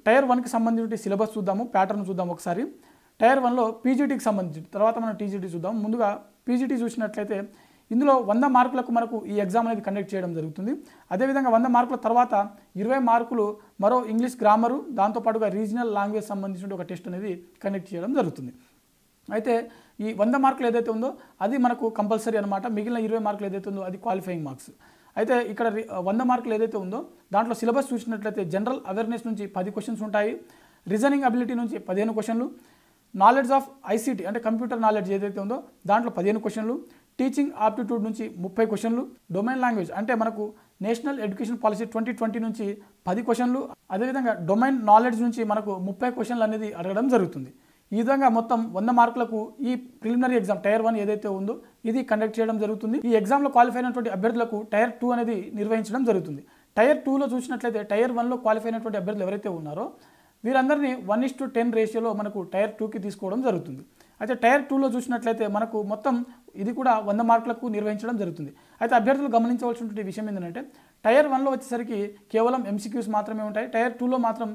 Tyre 1కి సంబంధించిన syllabus చూద్దాము, ప్యాటర్న్ చూద్దాము ఒకసారి. టైర్ 1లో పీజీటీకి సంబంధించి, తర్వాత మనం టీజీటీ చూద్దాం. ముందుగా పీజీటీ చూసినట్లయితే ఇందులో 100 మార్కులకు మనకు ఈ ఎగ్జామ్ అనేది కండక్ట్ చేయడం జరుగుతుంది. అదేవిధంగా 100 మార్కుల తర్వాత 20 మార్కులు మరో ఇంగ్లీష్ గ్రామరు, దాంతోపాటుగా రీజనల్ లాంగ్వేజ్ సంబంధించిన ఒక టెస్ట్ అనేది కండక్ట్ చేయడం జరుగుతుంది. అయితే ఈ 100 మార్కులు ఏదైతే ఉందో అది మనకు కంపల్సరీ అనమాట. మిగిలిన 20 మార్కులు ఏదైతే ఉందో అది క్వాలిఫైయింగ్ మార్క్స్. అయితే ఇక్కడ 100 మార్కులు ఏదైతే ఉందో దాంట్లో సిలబస్ చూసినట్లయితే జనరల్ అవేర్నెస్ నుంచి 10 క్వశ్చన్స్ ఉంటాయి, రీజనింగ్ అబిలిటీ నుంచి 15 క్వశ్చన్లు, నాలెడ్జ్ ఆఫ్ ఐసీటీ అంటే కంప్యూటర్ నాలెడ్జ్ ఏదైతే ఉందో దాంట్లో 15 క్వశ్చన్లు, టీచింగ్ ఆప్టిట్యూడ్ నుంచి 30 క్వశ్చన్లు, డొమైన్ లాంగ్వేజ్ అంటే మనకు నేషనల్ ఎడ్యుకేషన్ పాలసీ 2020 నుంచి 10 క్వశ్చన్లు, అదేవిధంగా డొమైన్ నాలెడ్జ్ నుంచి మనకు 30 క్వశ్చన్లు అనేది అడగడం జరుగుతుంది. ఈ విధంగా మొత్తం 100 మార్కులకు ఈ ప్రిలిమినరీ ఎగ్జామ్ టైర్ 1 ఏదైతే ఉందో ఇది కండక్ట్ చేయడం జరుగుతుంది. ఈ ఎగ్జామ్లో క్వాలిఫై అయినటువంటి అభ్యర్థులకు టైర్ 2 అనేది నిర్వహించడం జరుగుతుంది. టైర్ 2లో చూసినట్లయితే టైర్ 1లో క్వాలిఫై అయినటువంటి అభ్యర్థులు ఎవరైతే ఉన్నారో వీరందరినీ 1:10 రేషియోలో మనకు టైర్ 2కి తీసుకోవడం జరుగుతుంది. అయితే టైర్ 2లో చూసినట్లయితే మనకు మొత్తం ఇది కూడా 100 మార్కులకు నిర్వహించడం జరుగుతుంది. అయితే అభ్యర్థులు గమనించవలసినటువంటి విషయం ఏంటంటే టైర్ 1లో వచ్చేసరికి కేవలం ఎంసీక్యూస్ మాత్రమే ఉంటాయి. టైర్ 2లో మాత్రం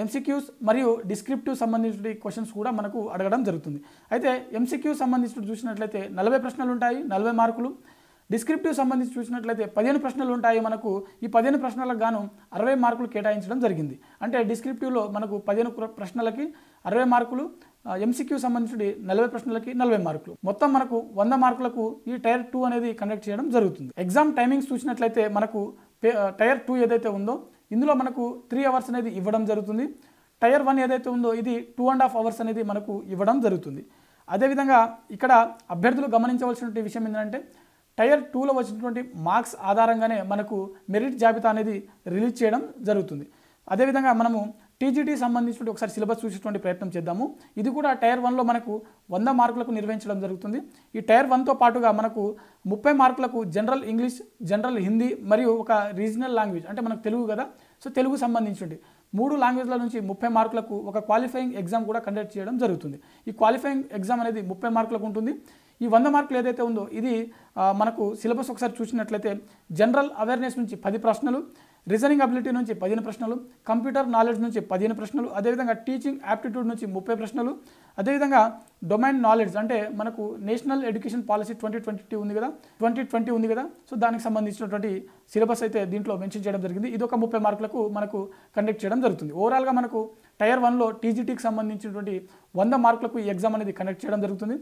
ఎంసీక్యూస్ మరియు డిస్క్రిప్టివ్ సంబంధించిన క్వశ్చన్స్ కూడా మనకు అడగడం జరుగుతుంది. అయితే ఎంసీక్యూ సంబంధించి చూసినట్లయితే 40 ప్రశ్నలు ఉంటాయి, 40 మార్కులు. డిస్క్రిప్టివ్ సంబంధించి చూసినట్లయితే 15 ప్రశ్నలు ఉంటాయి. మనకు ఈ 15 ప్రశ్నలకు గాను 60 మార్కులు కేటాయించడం జరిగింది. అంటే డిస్క్రిప్టివ్లో మనకు 15 ప్రశ్నలకి 60 మార్కులు, ఎంసీక్యూ సంబంధించి 40 ప్రశ్నలకి 40 మార్కులు. మొత్తం మనకు 100 మార్కులకు ఈ టైర్ 2 అనేది కండక్ట్ చేయడం జరుగుతుంది. ఎగ్జామ్ టైమింగ్స్ చూసినట్లయితే మనకు టైర్ 2 ఏదైతే ఉందో ఇందులో మనకు 3 అవర్స్ అనేది ఇవ్వడం జరుగుతుంది. టైర్ 1 ఏదైతే ఉందో ఇది 2.5 అవర్స్ అనేది మనకు ఇవ్వడం జరుగుతుంది. అదేవిధంగా ఇక్కడ అభ్యర్థులు గమనించవలసిన విషయం ఏంటంటే టైర్ 2లో వచ్చినటువంటి మార్క్స్ ఆధారంగానే మనకు మెరిట్ జాబితా అనేది రిలీజ్ చేయడం జరుగుతుంది. అదేవిధంగా మనము టీజీటీ సంబంధించిన ఒకసారి సిలబస్ చూసేటువంటి ప్రయత్నం చేద్దాము. ఇది కూడా టైర్ 1లో మనకు 100 మార్కులకు నిర్వహించడం జరుగుతుంది. ఈ టైర్ 1తో పాటుగా మనకు 30 మార్కులకు జనరల్ ఇంగ్లీష్, జనరల్ హిందీ మరియు ఒక రీజనల్ లాంగ్వేజ్ అంటే మనకు తెలుగు కదా, సో తెలుగు సంబంధించి 3 లాంగ్వేజ్ల నుంచి 30 మార్కులకు ఒక క్వాలిఫైయింగ్ ఎగ్జామ్ కూడా కండక్ట్ చేయడం జరుగుతుంది. ఈ క్వాలిఫైయింగ్ ఎగ్జామ్ అనేది 30 మార్కులకు ఉంటుంది. ఈ 100 మార్కులు ఏదైతే ఉందో ఇది మనకు సిలబస్ ఒకసారి చూసినట్లయితే జనరల్ అవేర్నెస్ నుంచి 10 ప్రశ్నలు, రీజనింగ్ అబిలిటీ నుంచి 15 ప్రశ్నలు, కంప్యూటర్ నాలెడ్జ్ నుంచి 15 ప్రశ్నలు, అదేవిధంగా టీచింగ్ యాప్టిట్యూడ్ నుంచి 30 ప్రశ్నలు, అదేవిధంగా డొమైన్ నాలెడ్జ్ అంటే మనకు నేషనల్ ఎడ్యుకేషన్ పాలసీ 2020 ఉంది కదా, సో దానికి సంబంధించినటువంటి సిలబస్ అయితే దీంట్లో మెన్షన్ చేయడం జరిగింది. ఇది ఒక 30 మార్కులకు మనకు కండక్ట్ చేయడం జరుగుతుంది. ఓవరాల్గా మనకు టైర్ 1లో టీజీటీకి సంబంధించినటువంటి 100 మార్కులకు ఈ ఎగ్జామ్ అనేది కండక్ట్ చేయడం జరుగుతుంది.